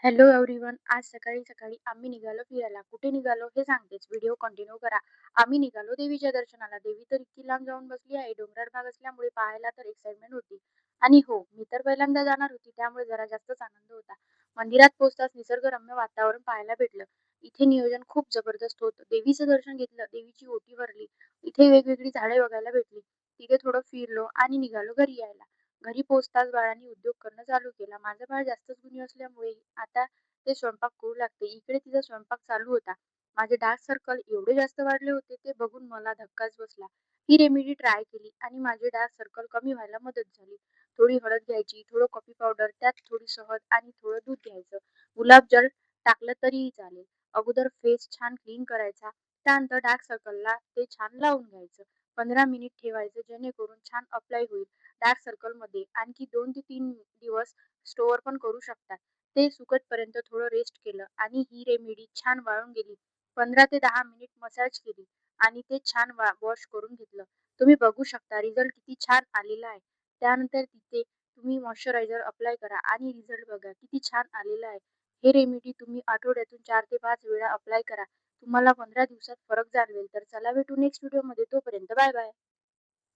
Hello everyone. आज सकाळी-सकाळी आम्ही निघालो फिरायला. कुठे निघालो हे सांगतेच. व्हिडिओ कंटिन्यू करा. आम्ही निघालो देवीच्या दर्शनाला. देवी तर इतकी लांब जाऊन बसली आहे. डोंगराळ भाग असल्यामुळे पाहायला तर एक्साइटमेंट होती. आणि हो, मी तर पहिल्यांदा जाणार होती त्यामुळे जरा जास्तच आनंद होता. मंदिरात पोहोचताच निसर्गरम्य वातावरण पाहायला भेटलं. इथे नियोजन खूप जबरदस्त होतं. देवीचं दर्शन घेतलं, देवीची ओटी भरली. इथे वेगवेगळी झाडे बघायला भेटली. तिथे थोडं फिरलो आणि निघालो घरी यायला. घरी पोहोचताच बाळांनी उद्योग करणं चालू केला. माझं बाळ जास्तच गुणी असल्यामुळे आता ते स्वयंपाक करू लागते. इकडे तिचा स्वयंपाक चालू होता. माझे डार्क सर्कल एवढे जास्त वाढले होते ते बघून मला धक्काच बसला. ही रेमेडी ट्राय केली आणि माझे डार्क सर्कल कमी व्हायला मदत झाली. थोडी हळद घ्यायची, थोडं कॉफी पावडर, त्यात थोडी शहद आणि थोडं दूध घ्यायचं. गुलाबजल टाकलं तरीही चालेल. अगोदर फेस छान क्लीन करायचा. त्यानंतर डार्क सर्कलला ते छान लावून घ्यायचं. 15 मिनिट ठेवायचं जेणेकरून छान अप्लाय होईल. डार्क सर्कलमध्ये आणखी 2 ते 3 दिवस स्टोअर पण करू शकतात. ते सुकतपर्यंत थोडं रेस्ट केलं आणि ही रेमेडी छान वाळून गेली. 15 ते 10 मिनिट मसाज केली आणि ते छान वॉश करून घेतलं. तुम्ही बघू शकता रिझल्ट किती छान आलेला आहे. त्यानंतर तिथे तुम्ही मॉइश्चरायझर अप्लाय करा आणि रिझल्ट बघा किती छान आलेला आहे. हे रेमेडी तुम्ही आठवड्यातून 4 ते 5 वेळा अप्लाय करा. तुम्हाला 15 दिवसात फरक जाणवेल. तर चला भेटू नेक्स्ट व्हिडिओमध्ये. तोपर्यंत बाय बाय.